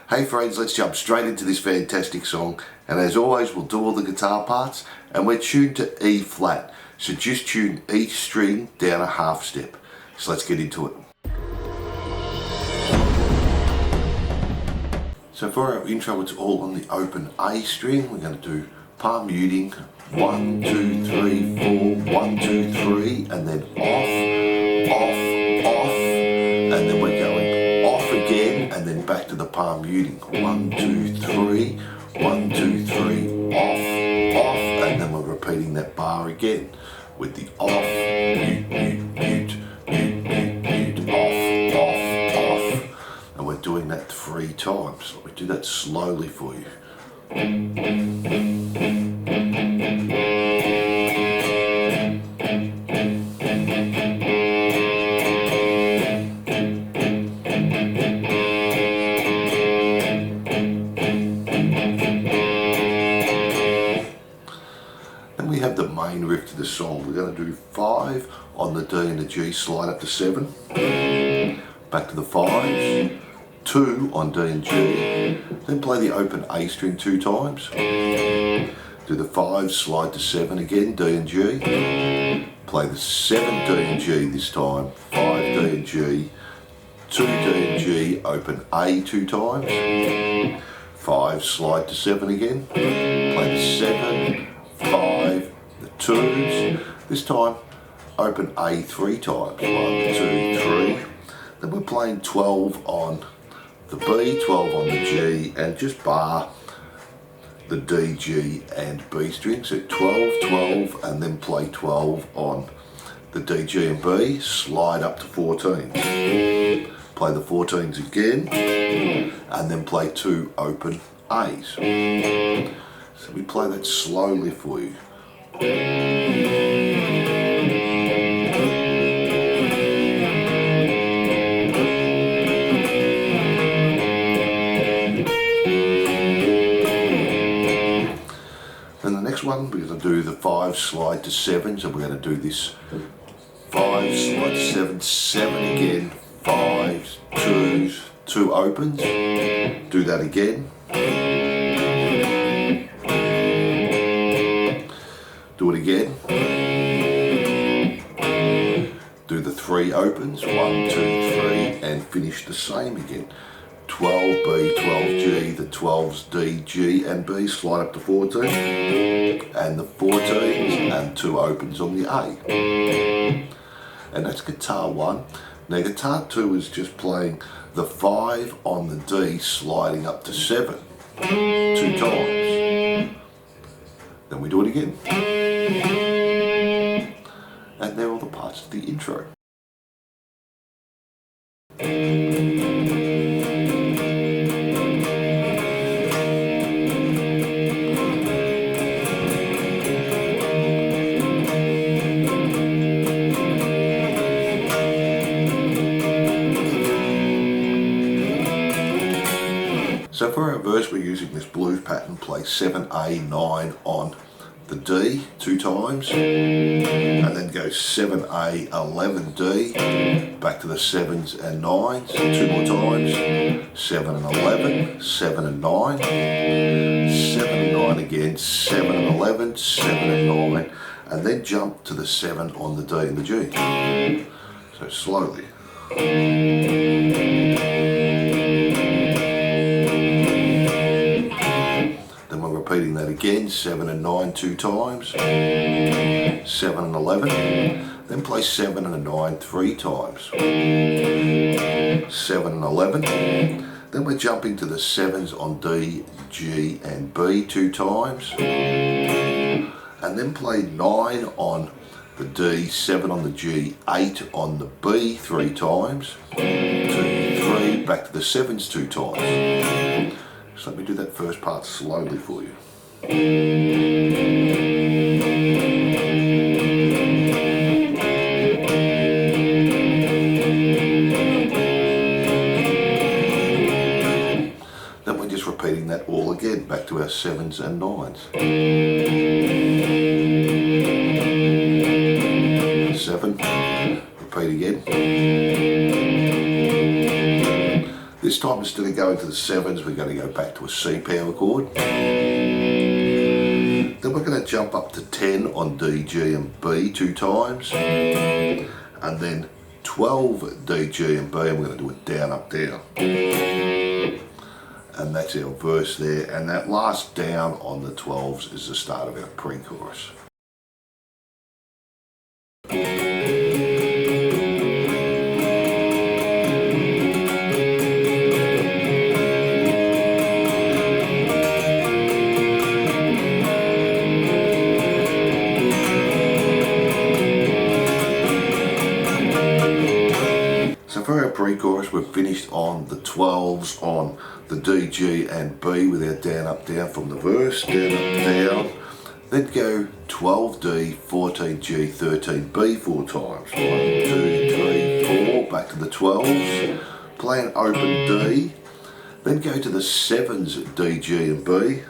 Hey friends, let's jump straight into this fantastic song, and as always we'll do all the guitar parts, and we're tuned to E flat, so just tune each string down a half step. So let's get into it. So for our intro, it's all on the open A string. We're going to do palm muting 1, 2, 3, 4, 1, 2, 3, and then off, off, and then we're going off again, and then back to the palm muting 1, 2, 3, 1, 2, 3, off, and then we're repeating that bar again with the off, mute, mute, mute, mute, mute, mute, off, and we're doing that 3 times. Let me do that slowly for you. Then we have the main riff to the song. We're going to do 5 on the D and the G, slide up to 7, back to the 5s, 2 on D and G, then play the open A string 2 times, do the 5s, slide to 7 again, D and G, play the 7 D and G this time, 5 D and G, 2 D and G, open A 2 times, 5, slide to 7 again, play the 7, 5, the 2s, this time open A 3 times, 1, 2, 3, then we're playing 12 on the B, 12 on the G, and just bar the D, G and B strings at 12, 12, and then play 12 on the D, G and B, slide up to 14. Play the 14s again, and then play 2 open A's. So we play that slowly for you. Then the next one, we're going to do the 5 slide to 7, so we're going to do this 5 slide to 7, 7 again, 5s, 2s, 2 opens, do that again, do it again, do the 3 opens, 1, 2, 3, and finish the same again. 12 B, 12 G, the 12s D, G and B, slide up to 14, and the 14s and 2 opens on the A. And that's guitar 1. Now guitar 2 is just playing the 5 on the D, sliding up to 7, 2 times. Then we do it again. And they're all the parts of the intro. So for our verse, we're using this blues pattern, play 7A, 9 on the D 2 times, and then go 7A, 11 D, back to the 7s and 9s, 2 more times, 7 and 11, 7 and 9, 7 and 9 again, 7 and 11, 7 and 9, and then jump to the 7 on the D and the G. So slowly. Then we're repeating that again, 7 and 9 2 times, 7 and 11, then play 7 and a 9 3 times, 7 and 11, then we're jumping to the 7s on D, G and B 2 times, and then play 9 on the D, 7 on the G, 8 on the B 3 times, 2, 3, back to the 7s 2 times. So let me do that first part slowly for you. our 7s and 9s. 7, repeat again. This time instead of going to the 7s, we're going to go back to a C power chord. Then we're going to jump up to 10 on D, G and B 2 times. And then 12 D, G and B, and we're going to do it down, up, down. And that's our verse there. And that last down on the 12s is the start of our pre-chorus. So for our pre-chorus, we've finished on the 12s on the D, G and B with our down, up, down from the verse, down, up, down. Then go 12D, 14G, 13B 4 times. 1, 2, 3, 4, back to the 12s. Play an open D. Then go to the 7s, D, G and B.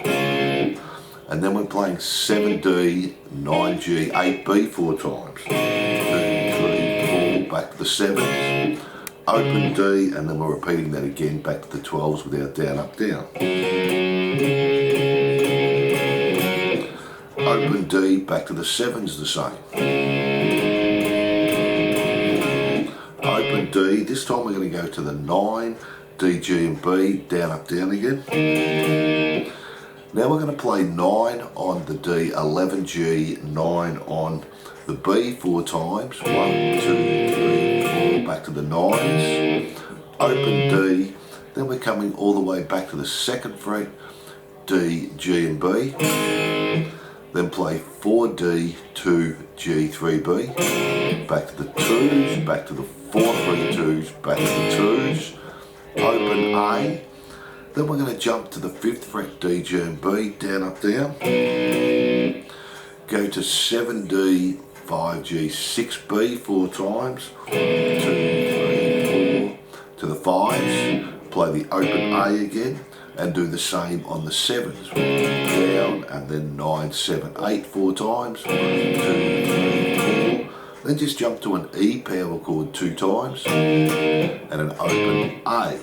And then we're playing 7D, 9G, 8B 4 times. 2, 3, 4, back to the 7s. Open D, and then we're repeating that again back to the 12s with our down, up, down. Open D, back to the 7s the same. Open D, this time we're going to go to the 9, D, G and B, down, up, down again. Now we're going to play 9 on the D, 11G, 9 on the B 4 times. 1, 2, 3, 4, back to the 9s. Open D, then we're coming all the way back to the 2nd fret, D, G and B. Then play 4D, 2, G, 3B. Back to the 2s, back to the 4, 3, 2s, back to the 2s. Open A. Then we're going to jump to the 5th fret, D, G and B, down, up, down. Go to 7D, 5G, 6B 4 times. 1, 2, 3, 4 to the 5s. Play the open A again and do the same on the 7s. Down and then 9, 7, 8 4 times. 1, 2, 3, 4. Then just jump to an E power chord 2 times and an open A.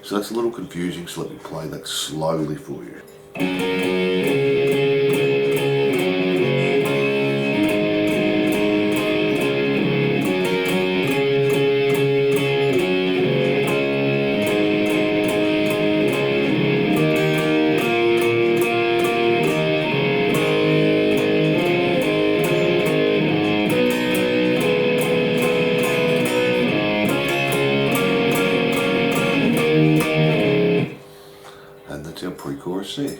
So that's a little confusing, so let me play that slowly for you. And that's our pre-chorus there.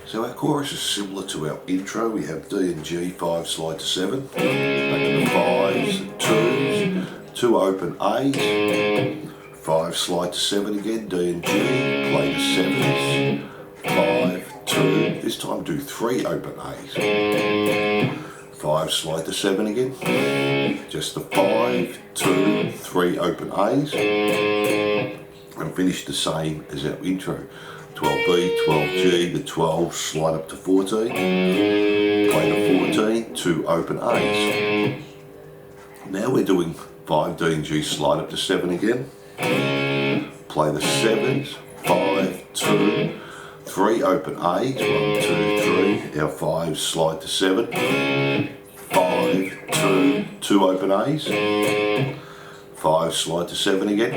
So our chorus is similar to our intro. We have D and G, 5 slide to 7, back to the 5s, 2s, 2 open A's, 5 slide to 7 again, D and G, play the 7s, 5, 2, this time do 3 open A's, 5 slide to 7 again, just the 5, 2, 3 open A's, and finish the same as our intro. 12B, 12G, the 12, slide up to 14, play the 14, 2 open A's. Now we're doing 5 D and G, slide up to 7 again, play the 7s, 5, 2, 3 open A's, 1, 2, 3, our 5, slide to 7, 5, 2, 2 open A's, 5, slide to 7 again,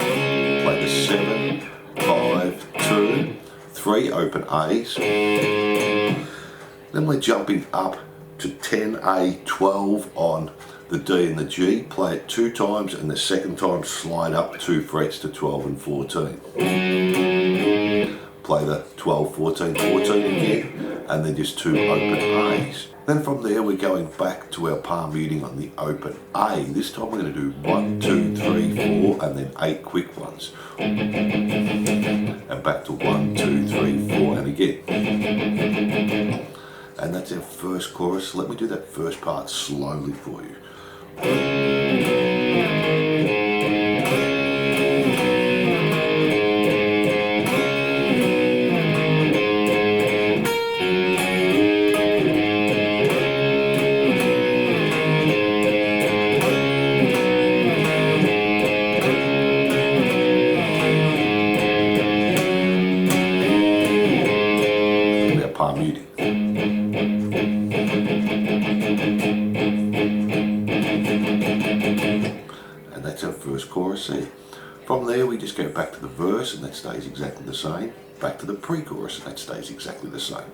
play the 7, 5, 2, 3 open A's. Then we're jumping up to 10A, 12 on the D and the G, play it 2 times, and the second time slide up 2 frets to 12 and 14. play the 12, 14, 14 again, and then just 2 open A's. Then from there we're going back to our palm muting on the open A. This time we're going to do 1, 2, 3, 4 and then 8 quick ones. And back to 1, 2, 3, 4 and again. And that's our first chorus. Let me do that first part slowly for you. Palm muting. And that's our first chorus there. From there we just go back to the verse and that stays exactly the same. Back to the pre-chorus and that stays exactly the same.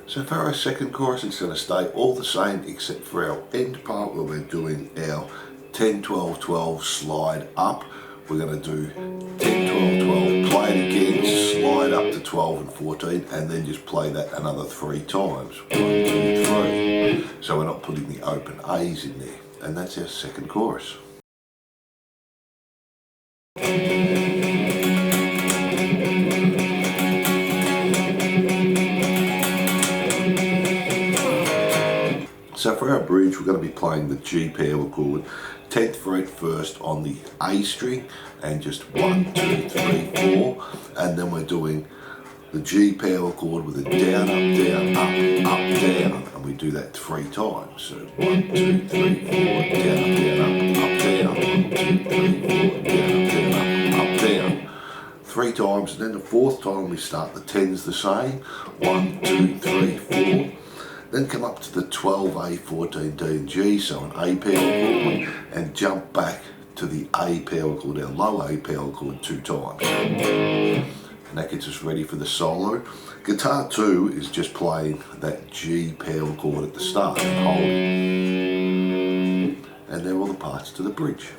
So for our second chorus, it's going to stay all the same except for our end part where we're doing our 10, 12, 12 slide up. We're going to do 10, 12, 12, play it again, slide up to 12 and 14 and then just play that another 3 times. 1, 2, 3. So we're not putting the open A's in there. And that's our second chorus. So for our bridge, we're going to be playing the G power chord, 10th fret first on the A string, and just 1, 2, 3, 4, and then we're doing the G power chord with a down, up, down, up, down, and we do that 3 times. So 1, 2, 3, 4, down, up, down, 1, 2, 3, 4, down, down. 3 times, and then the 4th time we start the 10s the same, 1, 2, 3, 4. Then come up to the 12A, 14, D and G, so an A power chord, and jump back to the A power chord, our low A power chord 2 times. And that gets us ready for the solo. Guitar 2 is just playing that G power chord at the start and holding. And they're all the parts to the bridge.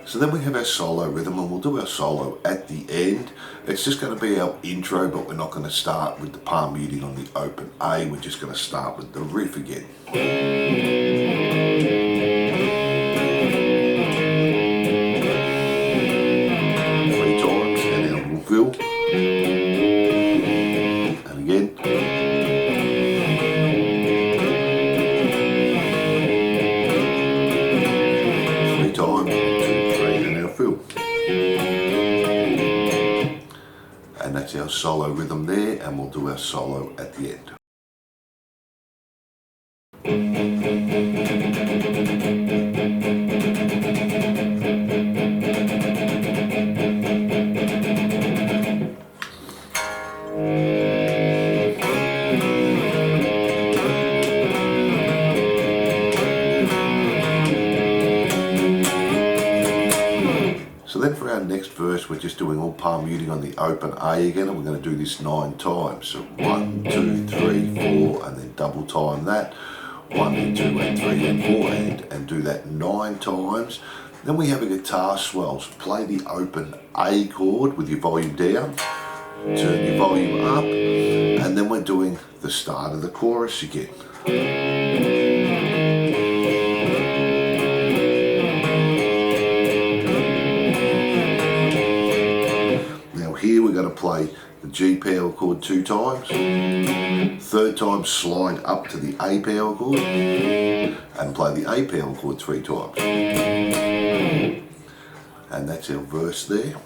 So then we have our solo rhythm, and we'll do our solo at the end. It's just going to be our intro, but we're not going to start with the palm muting on the open A. We're just going to start with the riff again. 3 times, and our refill. And again. And that's our solo rhythm there, and we'll do our solo at the end. So then for our next verse, we're just doing all palm muting on the open A again, and we're going to do this 9 times. So 1, 2, 3, 4, and then double time that. 1 and 2 and 3 and 4, and do that 9 times. Then we have a guitar swell. So play the open A chord with your volume down, turn your volume up, and then we're doing the start of the chorus again. Here we're going to play the G power chord 2 times, 3rd time slide up to the A power chord, and play the A power chord 3 times. And that's our verse there.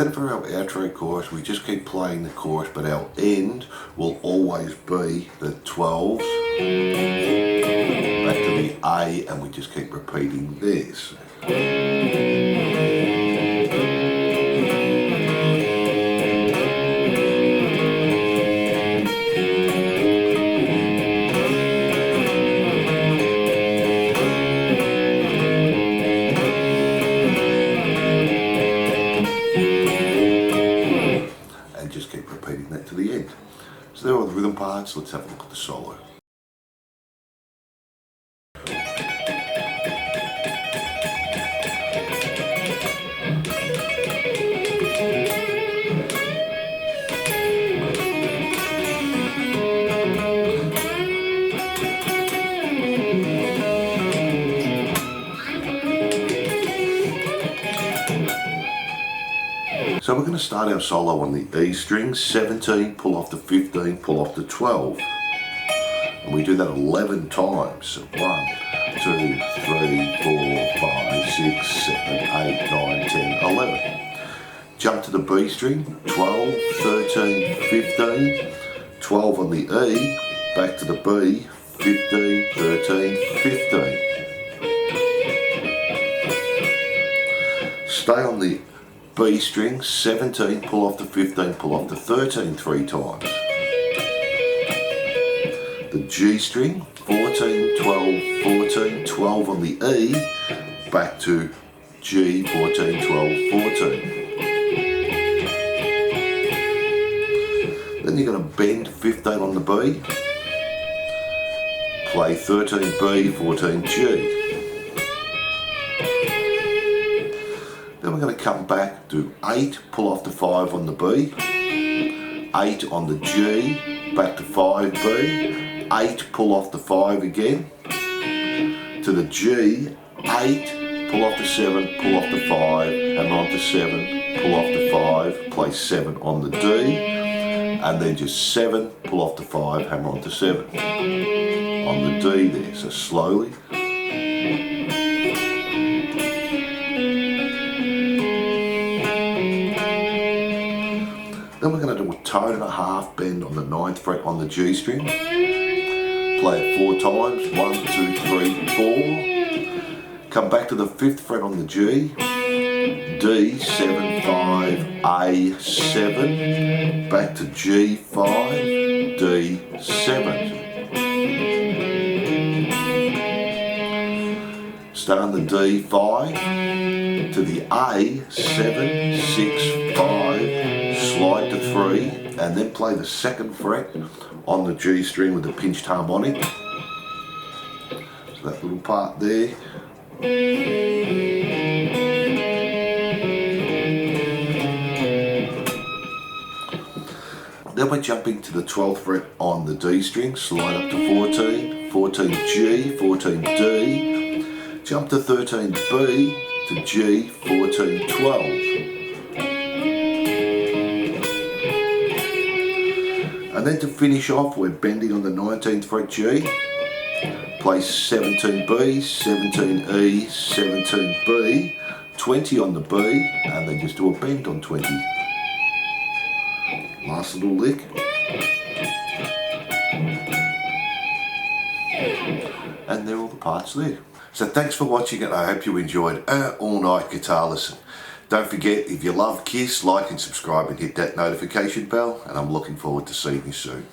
then for our outro chorus, we just keep playing the chorus, but our end will always be the 12s back to the A, and we just keep repeating this. Just keep repeating that to the end. So there are the rhythm parts. Let's have a look at the solo. So we're going to start our solo on the E string, 17, pull off the 15, pull off the 12. And we do that 11 times. So 1, 2, 3, 4, 5, 6, 7, 8, 9, 10, 11. Jump to the B string, 12, 13, 15, 12 on the E, back to the B, 15, 13, 15. Stay on the B string, 17, pull off the 15, pull off the 13 3 times. The G string, 14, 12, 14, 12 on the E, back to G, 14, 12, 14. Then you're going to bend 15 on the B, play 13 B, 14 G. Then we're going to come back, do 8, pull off the 5 on the B, 8 on the G, back to 5B, 8, pull off the 5 again, to the G, 8, pull off the 7, pull off the 5, hammer on to 7, pull off the 5, play 7 on the D, and then just 7, pull off the 5, hammer on to 7, on the D there, so slowly. Then we're going to do a tone and a half bend on the 9th fret on the G string. Play it 4 times, 1, 2, 3, 4. Come back to the 5th fret on the G. D, 7, 5, A, 7. Back to G, 5, D, 7. Stay on the D, 5. To the A, 7, 6, 5. Slide to 3, and then play the 2nd fret on the G string with the pinched harmonic. So that little part there. Then we're jumping to the 12th fret on the D string, slide up to 14, 14 G, 14 D, jump to 13 B, to G, 14, 12. And then to finish off, we're bending on the 19th fret G, play 17B, 17E, 17B, 20 on the B, and then just do a bend on 20. Last little lick. And there are all the parts there. So thanks for watching, and I hope you enjoyed our all-night guitar lesson. Don't forget, if you love KISS, like and subscribe and hit that notification bell, and I'm looking forward to seeing you soon.